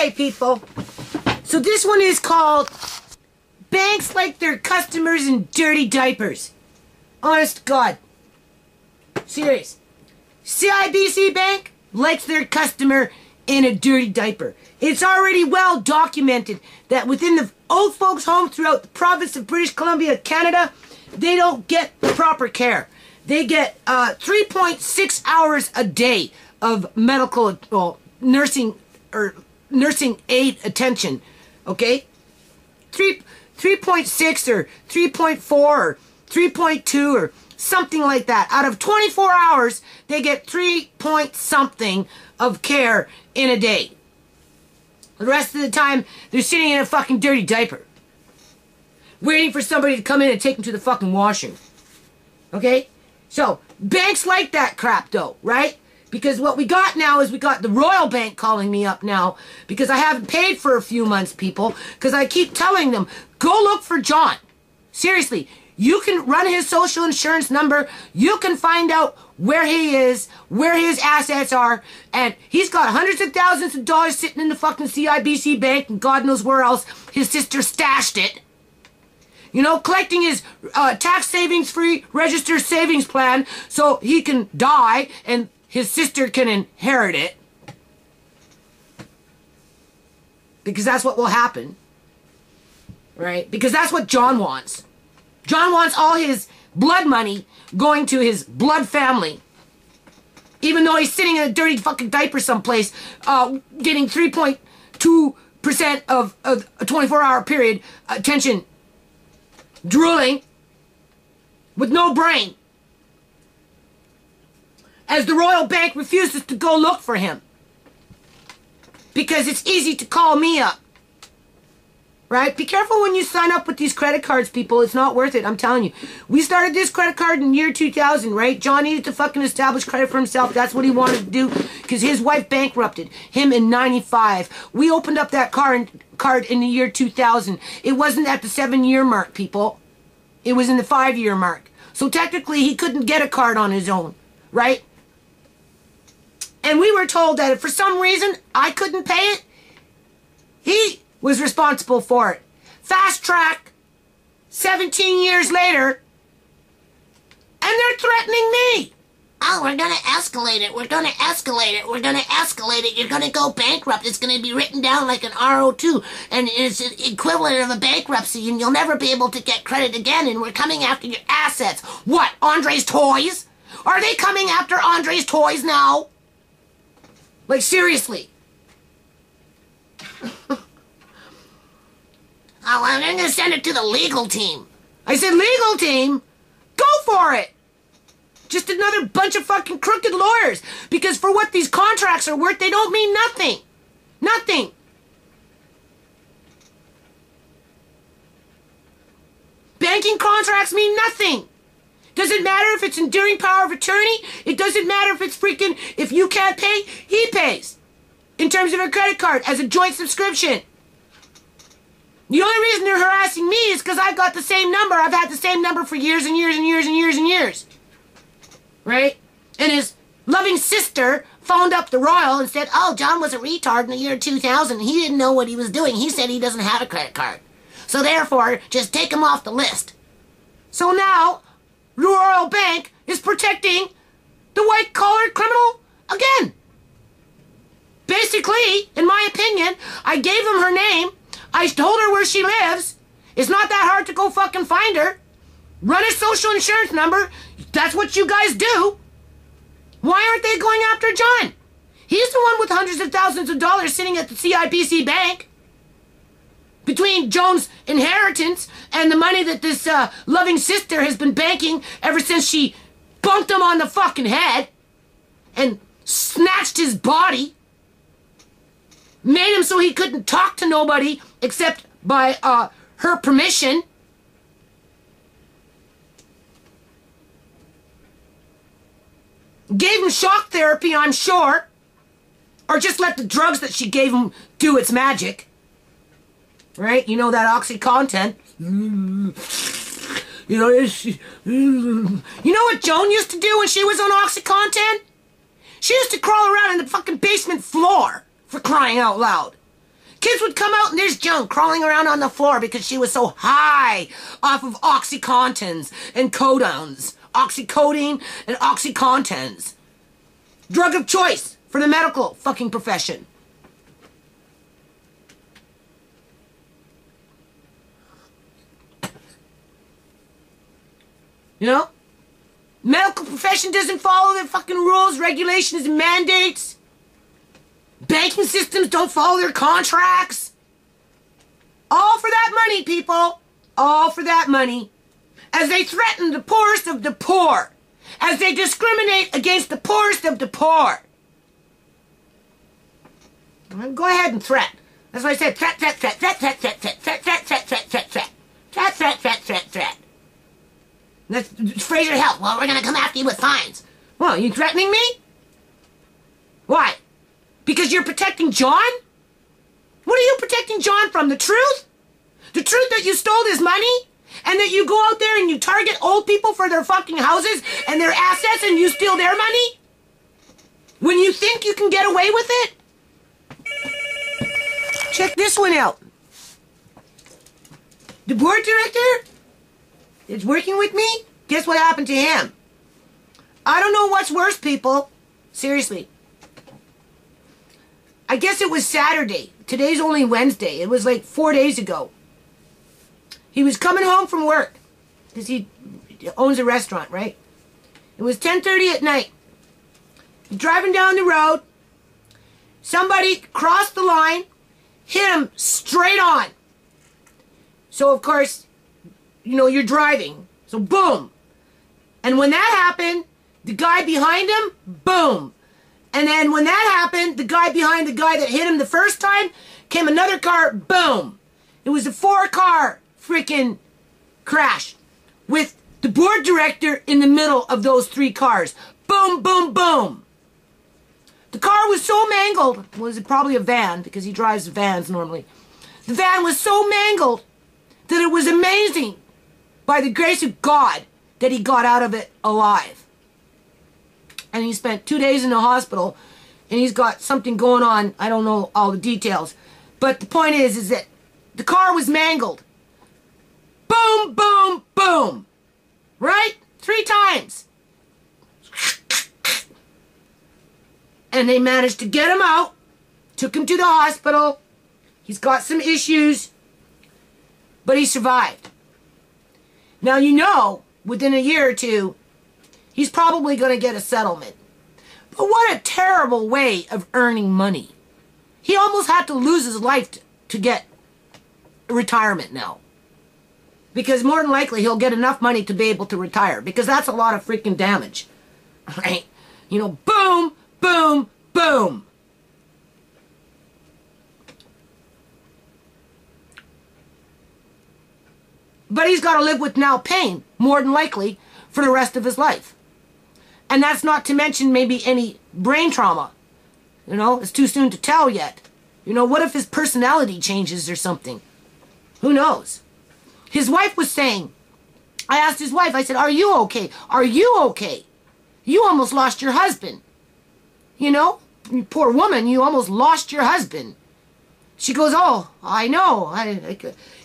Okay, people. So this one is called Banks Like Their Customers in Dirty Diapers. Honest to God. Serious. CIBC Bank likes their customer in a dirty diaper. It's already well documented that within the old folks' homes throughout the province of British Columbia, Canada, they don't get the proper care. They get 3.6 hours a day of medical, nursing aid attention. Okay? 3.6 or 3.4 or 3.2 or something like that. Out of 24 hours, they get 3 point something of care in a day. The rest of the time, they're sitting in a fucking dirty diaper. Waiting for somebody to come in and take them to the fucking washroom. Okay? So, banks like that crap though, right? Because what we got now is we got the Royal Bank calling me up now because I haven't paid for a few months, people, because I keep telling them, go look for John. Seriously, you can run his social insurance number, you can find out where he is, where his assets are, and he's got hundreds of thousands of dollars sitting in the fucking CIBC bank and God knows where else his sister stashed it. You know, collecting his tax savings-free registered savings plan so he can die and his sister can inherit it. Because that's what will happen. Right? Because that's what John wants. John wants all his blood money going to his blood family. Even though he's sitting in a dirty fucking diaper someplace, getting 3.2% of a 24-hour period attention, drooling, with no brain. As the Royal Bank refuses to go look for him. Because it's easy to call me up. Right? Be careful when you sign up with these credit cards, people. It's not worth it, I'm telling you. We started this credit card in year 2000, right? John needed to fucking establish credit for himself. That's what he wanted to do. Because his wife bankrupted him in 95. We opened up that card in the year 2000. It wasn't at the 7-year mark, people. It was in the 5-year mark. So technically, he couldn't get a card on his own. Right? And we were told that if for some reason I couldn't pay it, he was responsible for it. Fast track, 17 years later, and they're threatening me. Oh, we're gonna escalate it. We're gonna escalate it. We're gonna escalate it. You're gonna go bankrupt. It's gonna be written down like an RO2, and it's equivalent of a bankruptcy, and you'll never be able to get credit again, and we're coming after your assets. What, Andre's toys? Are they coming after Andre's toys now? Like, seriously. Oh, I'm going to send it to the legal team. I said legal team? Go for it! Just another bunch of fucking crooked lawyers. Because for what these contracts are worth, they don't mean nothing. Nothing. Banking contracts mean nothing. Doesn't matter if it's enduring power of attorney. It doesn't matter if it's freaking, if you can't pay, he pays. In terms of a credit card, as a joint subscription. The only reason they're harassing me is because I've got the same number. I've had the same number for years and years and years and years and years. Right? And his loving sister phoned up the Royal and said, oh, John was a retard in the year 2000. He didn't know what he was doing. He said he doesn't have a credit card. So therefore, just take him off the list. So now, the Royal Bank is protecting the white-collar criminal again. Basically, in my opinion, I gave him her name. I told her where she lives. It's not that hard to go fucking find her. Run a social insurance number. That's what you guys do. Why aren't they going after John? He's the one with hundreds of thousands of dollars sitting at the CIBC bank. Between Joan's inheritance and the money that this loving sister has been banking ever since she bumped him on the fucking head and snatched his body. Made him so he couldn't talk to nobody except by her permission. Gave him shock therapy, I'm sure. Or just let the drugs that she gave him do its magic. Right? You know that OxyContin. You know what Joan used to do when she was on OxyContin? She used to crawl around in the fucking basement floor, for crying out loud. Kids would come out and there's Joan crawling around on the floor because she was so high off of Oxycontins and codones. Oxycodone and Oxycontins. Drug of choice for the medical fucking profession. You know? Medical profession doesn't follow their fucking rules, regulations, and mandates. Banking systems don't follow their contracts. All for that money, people. All for that money. As they threaten the poorest of the poor. As they discriminate against the poorest of the poor. Go ahead and threat. That's why I said threat, threat, threat, threat, threat, threat, threat, threat, threat, threat, threat, threat, threat. Threat, threat, threat, threat, threat. That's Fraser Health. Well, we're gonna come after you with fines. Well, you threatening me? Why? Because you're protecting John? What are you protecting John from? The truth? The truth that you stole his money? And that you go out there and you target old people for their fucking houses and their assets and you steal their money? When you think you can get away with it? Check this one out. The board director is working with me. Guess what happened to him? I don't know what's worse, people. Seriously. I guess it was Saturday. Today's only Wednesday. It was like 4 days ago. He was coming home from work. Because he owns a restaurant, right? It was 10:30 at night. He's driving down the road. Somebody crossed the line. Hit him straight on. So, of course, you know, you're driving. So, boom. And when that happened, the guy behind him, boom. And then when that happened, the guy behind the guy that hit him the first time, came another car, boom. It was a 4-car freaking crash with the board director in the middle of those 3 cars. Boom, boom, boom. The car was so mangled. It was probably a van because he drives vans normally. The van was so mangled that it was amazing by the grace of God that he got out of it alive. And he spent 2 days in the hospital, and he's got something going on. I don't know all the details. But the point is that the car was mangled. Boom, boom, boom. Right? 3 times. And they managed to get him out. Took him to the hospital. He's got some issues. But he survived. Now, you know, within a year or two, he's probably going to get a settlement. But what a terrible way of earning money. He almost had to lose his life to get retirement now. Because more than likely he'll get enough money to be able to retire. Because that's a lot of freaking damage. Right? You know, boom, boom, boom. But he's got to live with now pain, more than likely, for the rest of his life. And that's not to mention maybe any brain trauma. You know, it's too soon to tell yet. You know, what if his personality changes or something? Who knows? His wife was saying, I asked his wife, I said, are you okay? Are you okay? You almost lost your husband. You know, you poor woman, you almost lost your husband. She goes, oh, I know.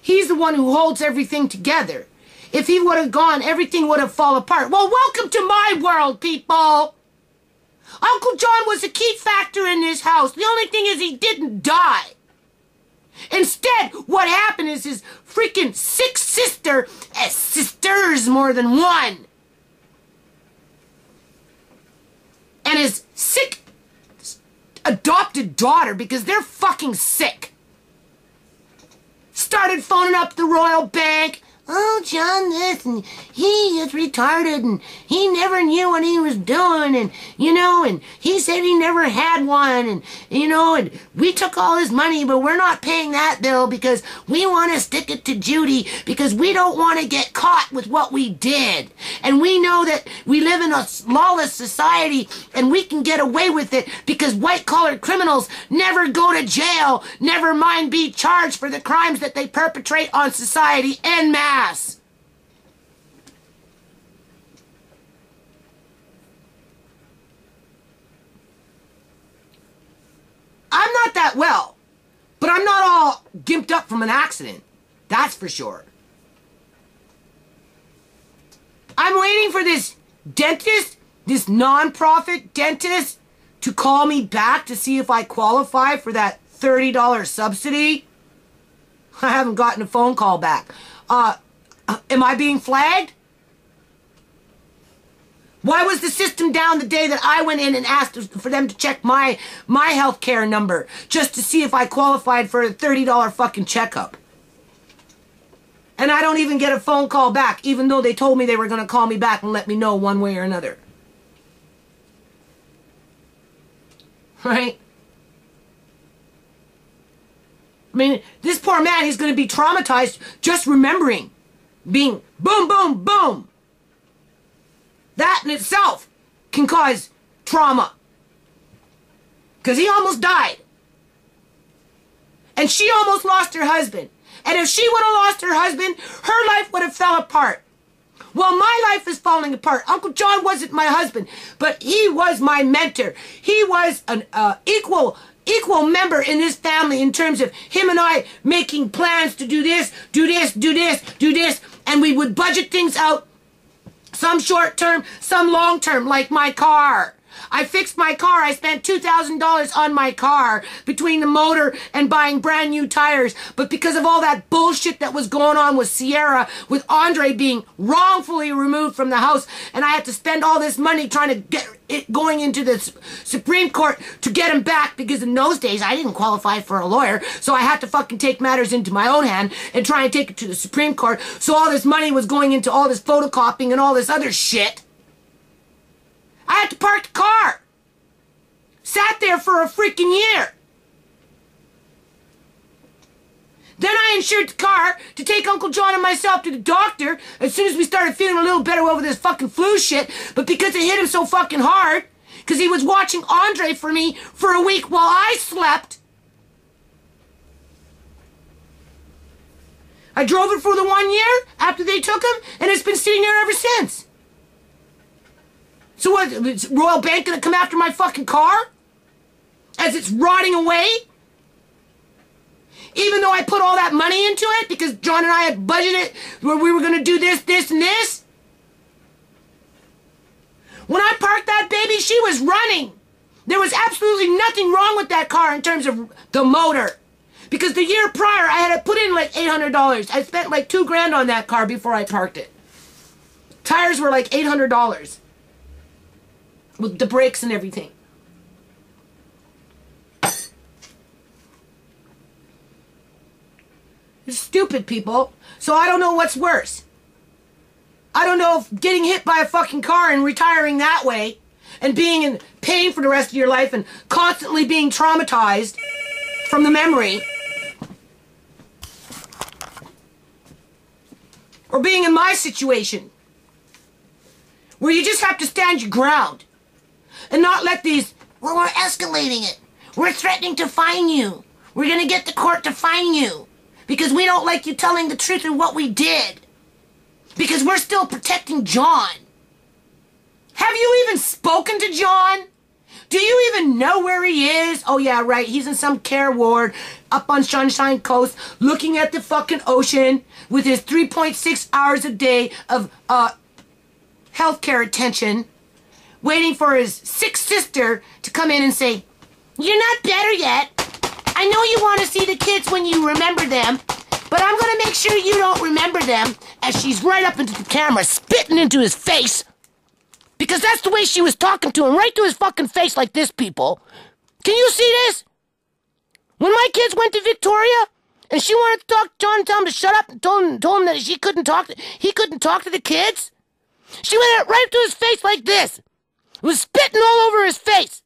He's the one who holds everything together. If he would have gone, everything would have fallen apart. Well, welcome to my world, people. Uncle John was a key factor in this house. The only thing is he didn't die. Instead, what happened is his freaking sick sister, sisters more than one, and his sick adopted daughter, because they're fucking sick, started phoning up the Royal Bank. Oh, John this, and he just retarded, and he never knew what he was doing, and, you know, and he said he never had one, and, you know, and we took all his money, but we're not paying that bill because we want to stick it to Judy because we don't want to get caught with what we did. And we know that we live in a lawless society, and we can get away with it because white-collar criminals never go to jail, never mind be charged for the crimes that they perpetrate on society en masse. I'm not that well, but I'm not all gimped up from an accident. That's for sure. I'm waiting for this dentist, this non-profit dentist, to call me back to see if I qualify for that $30 subsidy. I haven't gotten a phone call back. Am I being flagged? Why was the system down the day that I went in and asked for them to check my health care number just to see if I qualified for a $30 fucking checkup? And I don't even get a phone call back, even though they told me they were going to call me back and let me know one way or another. Right? I mean, this poor man, he's going to be traumatized just remembering being boom, boom, boom. That in itself can cause trauma. Because he almost died. And she almost lost her husband. And if she would have lost her husband, her life would have fell apart. Well, my life is falling apart. Uncle John wasn't my husband, but he was my mentor. He was an equal member in this family in terms of him and I making plans to do this, do this, do this, do this. And we would budget things out. Some short term, some long term, like my car. I fixed my car. I spent $2,000 on my car between the motor and buying brand new tires. But because of all that bullshit that was going on with Sierra, with Andre being wrongfully removed from the house, and I had to spend all this money trying to get it going into the Supreme Court to get him back, because in those days I didn't qualify for a lawyer, so I had to fucking take matters into my own hand and try and take it to the Supreme Court. So all this money was going into all this photocopying and all this other shit. I had to park the car. Sat there for a freaking year. Then I insured the car to take Uncle John and myself to the doctor as soon as we started feeling a little better over this fucking flu shit. But because it hit him so fucking hard, because he was watching Andre for me for a week while I slept, I drove it for the 1 year after they took him, and it's been sitting there ever since. So what, is Royal Bank gonna come after my fucking car? As it's rotting away? Even though I put all that money into it, because John and I had budgeted where we were gonna do this, this, and this? When I parked that baby, she was running. There was absolutely nothing wrong with that car in terms of the motor. Because the year prior, I had put in like $800. I spent like $2,000 on that car before I parked it. Tires were like $800. With the brakes and everything. It's stupid, people. So I don't know what's worse. I don't know if getting hit by a fucking car and retiring that way and being in pain for the rest of your life and constantly being traumatized from the memory, or being in my situation where you just have to stand your ground and not let these... Well, we're escalating it. We're threatening to fine you. We're going to get the court to fine you. Because we don't like you telling the truth of what we did. Because we're still protecting John. Have you even spoken to John? Do you even know where he is? Oh yeah, right. He's in some care ward up on Sunshine Coast looking at the fucking ocean with his 3.6 hours a day of healthcare attention, waiting for his sick sister to come in and say, "You're not better yet. I know you want to see the kids when you remember them, but I'm going to make sure you don't remember them," as she's right up into the camera, spitting into his face. Because that's the way she was talking to him, right to his fucking face like this, people. Can you see this? When my kids went to Victoria, and she wanted to talk to John and tell him to shut up, and told him that he couldn't talk to the kids, she went right up to his face like this. Was spitting all over his face.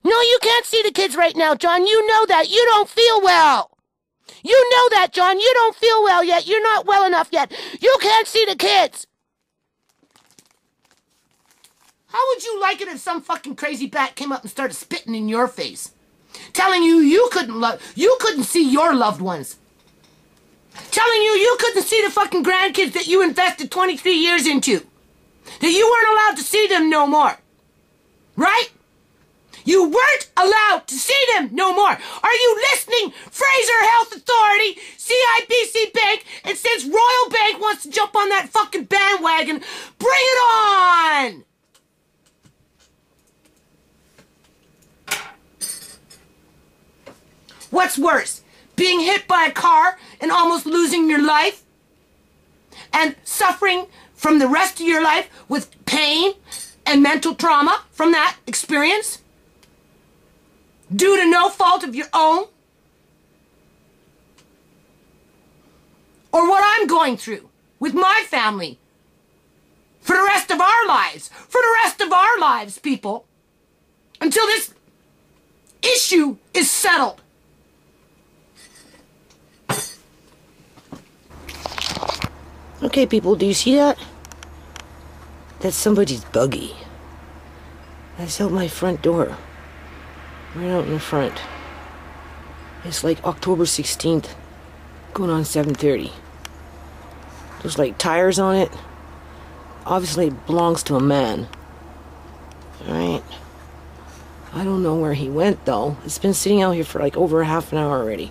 "No, you can't see the kids right now, John. You know that. You don't feel well. You know that, John. You don't feel well yet. You're not well enough yet. You can't see the kids." How would you like it if some fucking crazy bat came up and started spitting in your face? Telling you you couldn't see your loved ones. Telling you couldn't see the fucking grandkids that you invested 23 years into. That you weren't allowed to see them no more. Right? You weren't allowed to see them no more. Are you listening, Fraser Health Authority, CIBC Bank, and since Royal Bank wants to jump on that fucking bandwagon, bring it on! What's worse, being hit by a car and almost losing your life? And suffering from the rest of your life with pain and mental trauma from that experience? Due to no fault of your own? Or what I'm going through with my family for the rest of our lives? For the rest of our lives, people. Until this issue is settled. Okay, people, do you see that? That's somebody's buggy. That's out my front door. Right out in the front. It's like October 16th, going on 7:30. There's like tires on it. Obviously it belongs to a man. Alright. I don't know where he went though. It's been sitting out here for like over half an hour already.